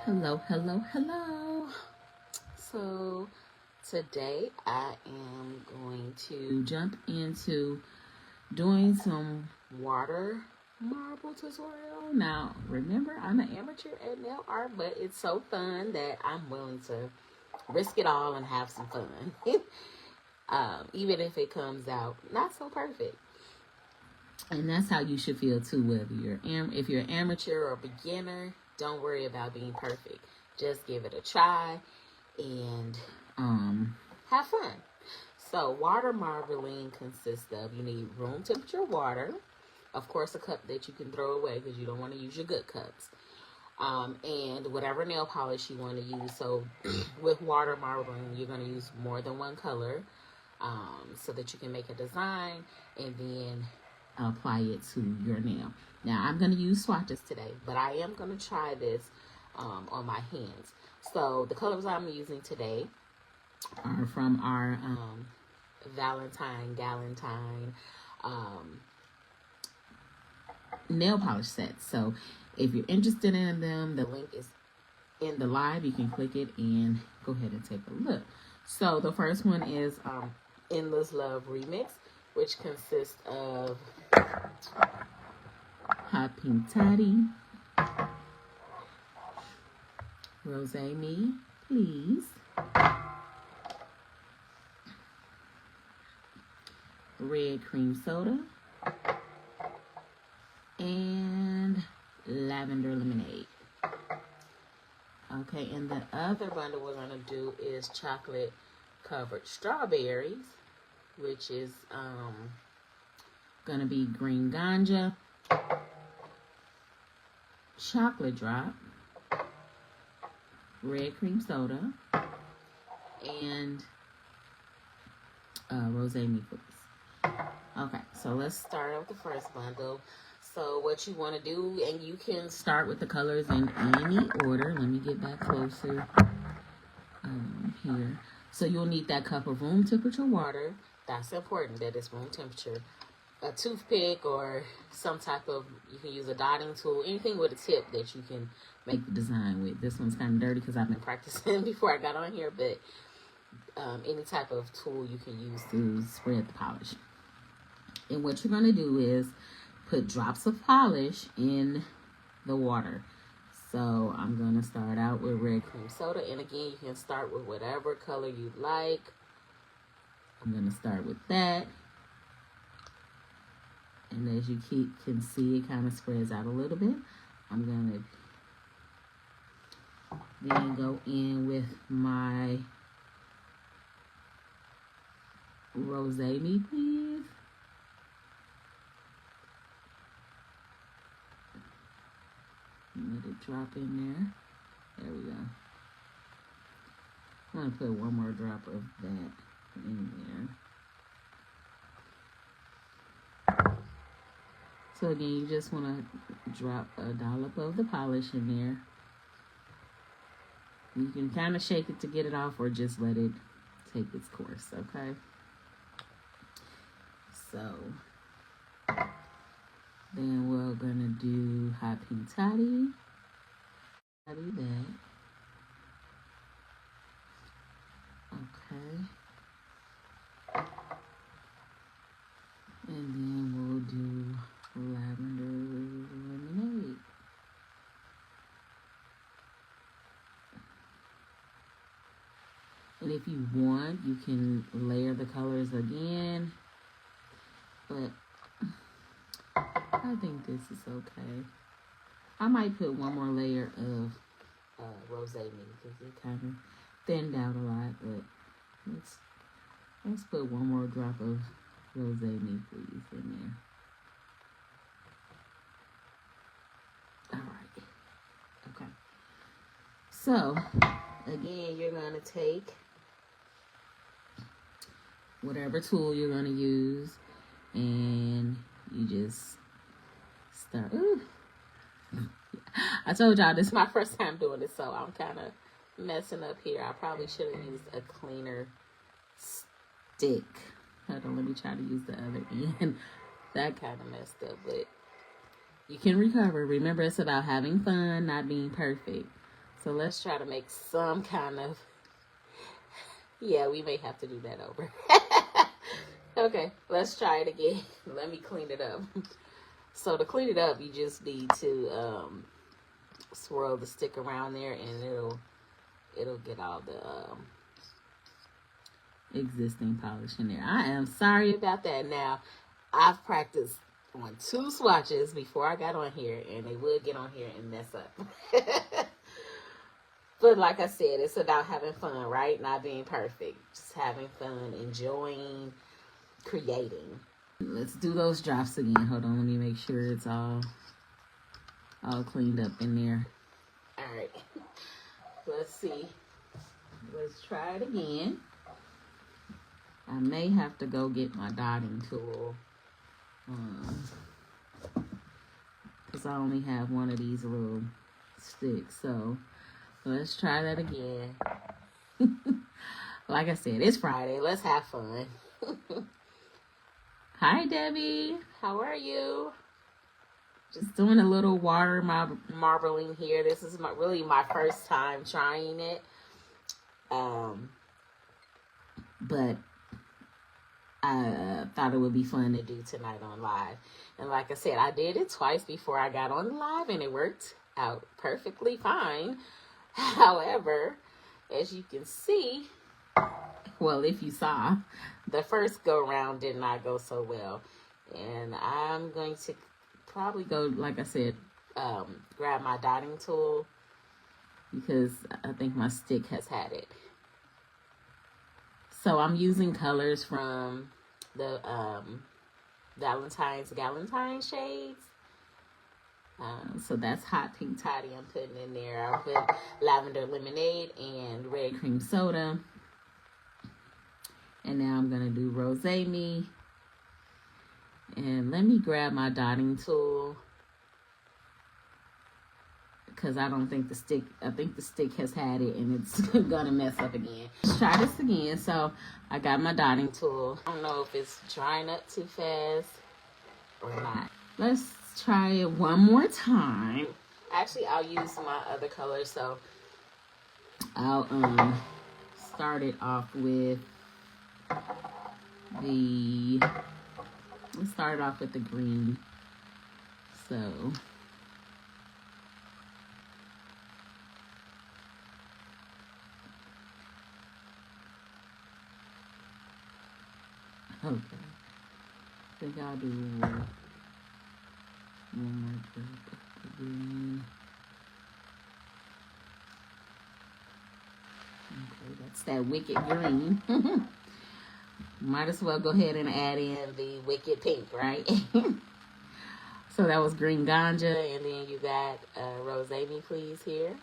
Hello, hello, hello. So today I am going to jump into doing some water marble tutorial. Now, remember, I'm an amateur at nail art, but it's so fun that I'm willing to risk it all and have some fun. Even if it comes out not so perfect. And that's how you should feel too, whether if you're an amateur or beginner. Don't worry about being perfect. Just give it a try and have fun. So water marbling consists of, you need room temperature water, of course a cup that you can throw away because you don't want to use your good cups, and whatever nail polish you want to use. So with water marbling, you're going to use more than one color so that you can make a design and then apply it to your nail. Now, I'm going to use swatches today, but I am going to try this on my hands. So the colors I'm using today are from our Galentine nail polish sets. So if you're interested in them, the link is in the live. You can click it and go ahead and take a look. So the first one is Endless Love Remix, which consists of Hot Pink Toddy, Rose Me, Please, Red Cream Soda, and Lavender Lemonade. Okay, and the other bundle we're going to do is Chocolate Covered Strawberries, which is going to be Green Ganja, Chocolate Drop, Red Cream Soda, and Rose Me, Please. Okay, so let's start out with the first bundle. So what you want to do, and you can start with the colors in any order. Let me get back closer here. So you'll need that cup of room temperature water. That's important, that it's room temperature. A toothpick or some type of, you can use a dotting tool, anything with a tip that you can make the design with. This one's kind of dirty because I've been practicing before I got on here, but any type of tool you can use to spread the polish. And what you're going to do is put drops of polish in the water. So I'm going to start out with Red Cream Soda, and again, you can start with whatever color you'd like. I'm going to start with that. And as you can see, it kind of spreads out a little bit. I'm going to then go in with my Rose Me, Please. Let it drop in there. There we go. I'm going to put one more drop of that in there. So again, you just want to drop a dollop of the polish in there. You can kind of shake it to get it off or just let it take its course, okay? So then we're going to do Hot Pink Toddy. Toddy that. Okay. And then we'll do Lavender Lemonade. And if you want, you can layer the colors again. But I think this is okay. I might put one more layer of Rose Me because it kind of thinned out a lot. But let's put one more drop of Rose Me, Please, in there. Alright. Okay. So, again, you're going to take whatever tool you're going to use, and you just start. Ooh. I told y'all this is my first time doing this, so I'm kind of messing up here. I probably should have used a cleaner stick. Hold on, let me try to use the other end. That kind of messed up, but you can recover. Remember, it's about having fun, not being perfect. So let's try to make some kind of, yeah, we may have to do that over. Okay, let's try it again. Let me clean it up. So to clean it up, you just need to swirl the stick around there, and it'll get all the existing polish in there. I am sorry about that. Now, I've practiced on 2 swatches before I got on here, and they would get on here and mess up. But like I said, it's about having fun, right? Not being perfect. Just having fun, enjoying, creating. Let's do those drops again. Hold on, let me make sure it's all cleaned up in there. All right. Let's see. Let's try it again. I may have to go get my dotting tool. Because I only have one of these little sticks. So let's try that again. Like I said, it's Friday. Let's have fun. Hi, Debbie. How are you? Just doing a little water marbling here. This is really my first time trying it. But I thought it would be fun to do tonight on live. And like I said, I did it twice before I got on live, and it worked out perfectly fine. However, as you can see, well, if you saw, the first go round did not go so well. And I'm going to probably go, like I said, grab my dotting tool, because I think my stick has had it. So I'm using colors from the Galentine shades. So that's Hot Pink Toddy I'm putting in there. I'll put Lavender Lemonade and Red Cream Soda. And now I'm going to do Rosé Me. And let me grab my dotting tool, because I don't think the stick, I think the stick has had it and it's gonna mess up again. Let's try this again. So I got my dotting tool. I don't know if it's drying up too fast or not. Let's try it one more time. Actually, I'll use my other color. So I'll start it off with the, let's start off with the green. So okay, I think I'll do one more drop of the green. Okay, that's that Wicked Green. Might as well go ahead and add in the Wicked Pink, right? So that was Green Ganja, and then you got Rosé Me Please here.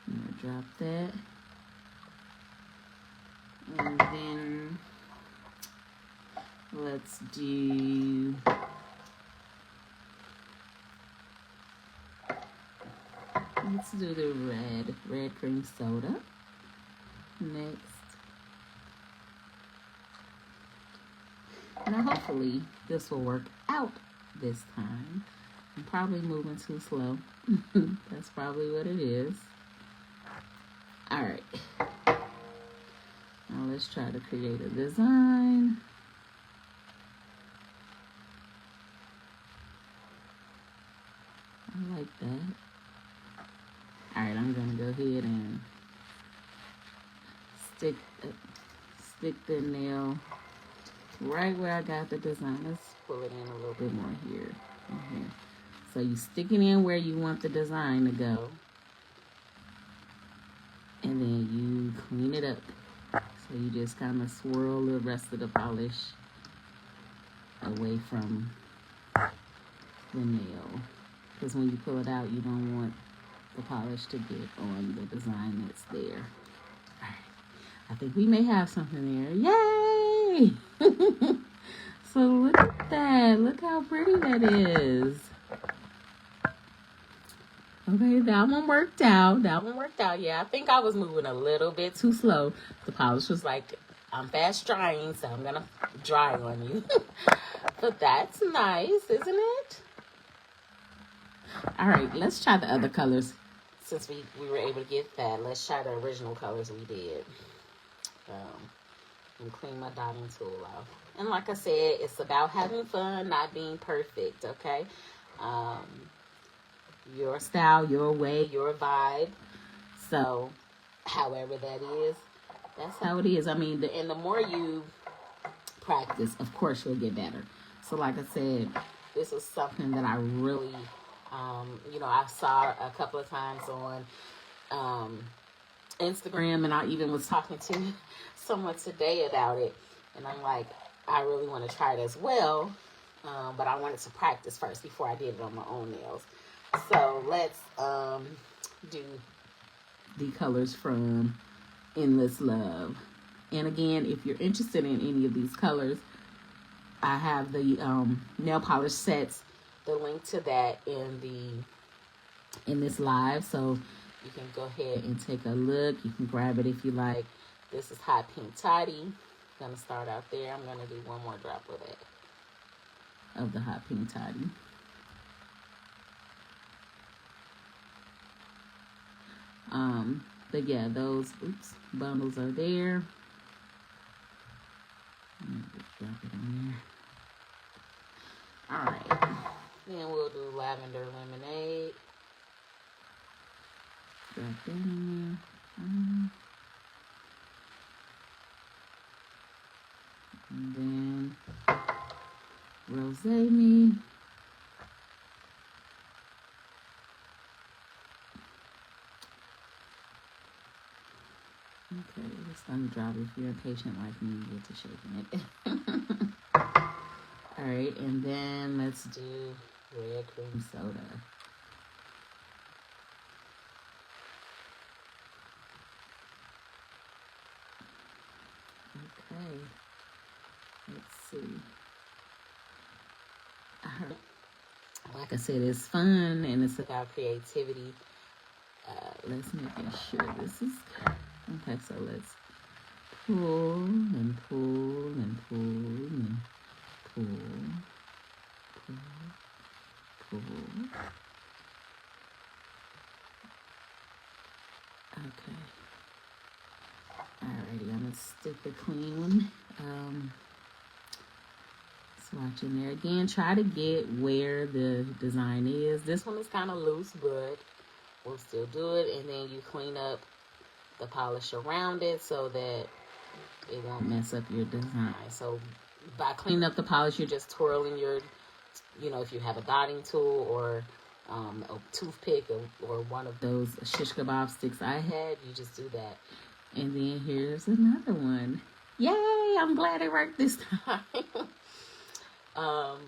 I'm gonna drop that. And then let's do the red cream soda next. Now hopefully this will work out this time. I'm probably moving too slow. That's probably what it is. All right. Now let's try to create a design. I like that. All right, I'm gonna go ahead and stick the nail right where I got the design. Let's pull it in a little bit more here. So you stick it in where you want the design to go, and then you clean it up. So you just kind of swirl the rest of the polish away from the nail, because when you pull it out, you don't want the polish to get on the design that's there. All right. I think we may have something there. Yay! So look at that. Look how pretty that is. Okay, that one worked out. Yeah, I think I was moving a little bit too slow. The polish was like, I'm fast drying, so I'm gonna dry on you. But that's nice, isn't it? All right, let's try the other colors. Since we were able to get that, let's try the original colors we did. And clean my dotting tool off. And like I said, it's about having fun, not being perfect, okay? Your style, your way, your vibe. So, however that is, that's how it is. I mean, and the more you practice, of course, you'll get better. So, like I said, this is something that I really, I saw a couple of times on Instagram, and I even was talking to someone today about it, and I'm like, I really want to try it as well, but I wanted to practice first before I did it on my own nails. So let's do the colors from Endless Love. And again, if you're interested in any of these colors, I have the nail polish sets, the link to that in this live, so you can go ahead and take a look. You can grab it if you like. This is Hot Pink Toddy. I'm going to start out there. I'm going to do one more drop of it, of the Hot Pink Toddy. But yeah, those bundles are there. Just drop it in there. All right. Then we'll do Lavender Lemonade. Drop that in there. And then Rosé Me. Okay, it's gonna drop if you're impatient like me, you get to shaking it. Alright, and then let's do Red Cream Soda. Okay, let's see. Like I said, it's fun and it's about creativity. Let's make sure this is okay. So let's pull and pull and pull and pull, pull. Okay. Alrighty, I'm gonna stick a clean one. Swatch in there again. Try to get where the design is. This one is kind of loose, but we'll still do it. And then you clean up the polish around it so that it won't mess up your design. So by cleaning up the polish, you're just twirling your, if you have a dotting tool or a toothpick or one of those shish kebab sticks I had, you just do that. And then here's another one. Yay! I'm glad it worked this time.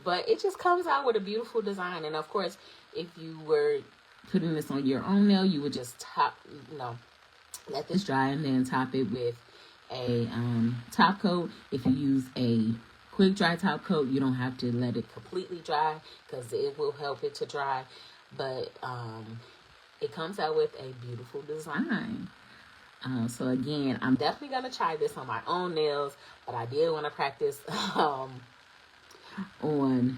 But it just comes out with a beautiful design. And of course, if you were putting this on your own nail, you would just let this dry and then top it with a top coat. If you use a quick dry top coat, you don't have to let it completely dry because it will help it to dry. But it comes out with a beautiful design. So again, I'm definitely going to try this on my own nails, but I did want to practice on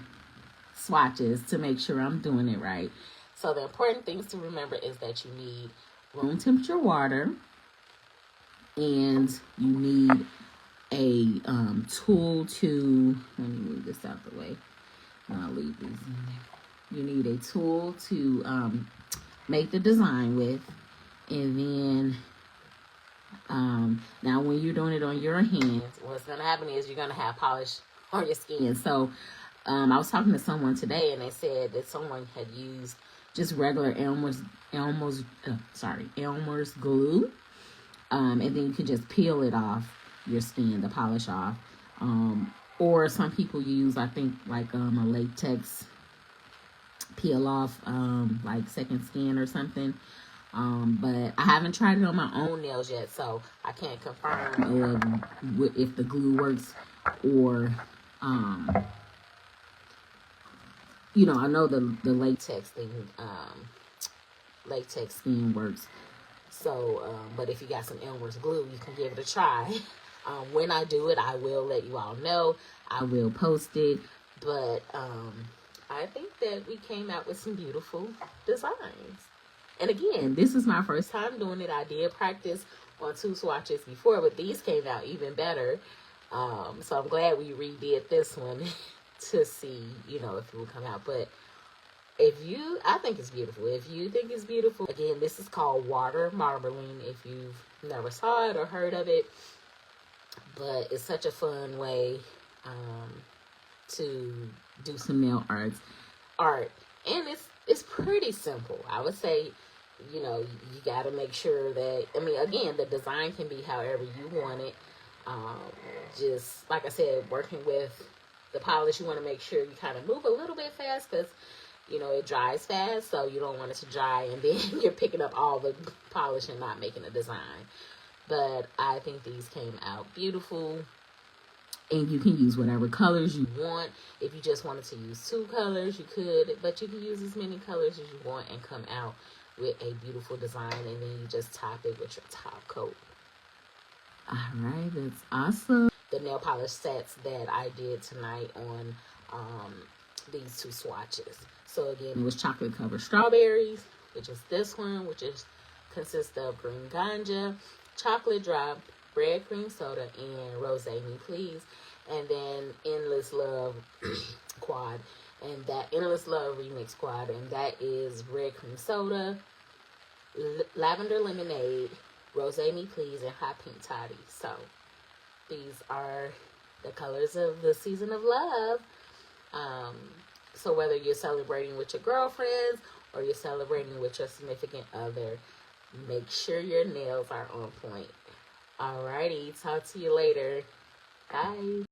swatches to make sure I'm doing it right. So the important things to remember is that you need room temperature water, and you need a tool to, let me move this out the way, and I'll leave these in there. You need a tool to make the design with, and then now when you're doing it on your hands, what's going to happen is you're going to have polish on your skin. So I was talking to someone today, and they said that someone had used just regular Elmer's glue, and then you could just peel it off your skin, the polish off, or some people use, I think, like a latex peel off, like Second Skin or something. But I haven't tried it on my own nails yet, so I can't confirm if the glue works, or I know the latex thing, latex skin works. So, but if you got some Elmer's glue, you can give it a try. When I do it, I will let you all know. I will post it, but I think that we came out with some beautiful designs. And again, this is my first time doing it. I did practice on 2 swatches before, but these came out even better. So I'm glad we redid this one to see, you know, if it will come out. But I think it's beautiful. If you think it's beautiful, again, this is called water marbling, if you've never saw it or heard of it. But it's such a fun way to do some nail art. And it's pretty simple. I would say, you know, you got to make sure that, I mean, again, the design can be however you want it. Just, like I said, working with the polish, you want to make sure you kind of move a little bit fast because, you know, it dries fast. So you don't want it to dry and then you're picking up all the polish and not making a design. But I think these came out beautiful. And you can use whatever colors you want. If you just wanted to use 2 colors, you could. But you can use as many colors as you want and come out with a beautiful design. And then you just top it with your top coat. Alright, that's awesome. The nail polish sets that I did tonight on these 2 swatches. So again, it was chocolate covered strawberries, which is this one, which consists of green ganja, chocolate drop, red cream soda, and rose me please. And then Endless Love quad, and that Endless Love remix quad, and that is red cream soda, lavender lemonade, rose me please, and hot pink toddy. So these are the colors of the season of love. So whether you're celebrating with your girlfriends or you're celebrating with your significant other, make sure your nails are on point. Alrighty, talk to you later. Bye.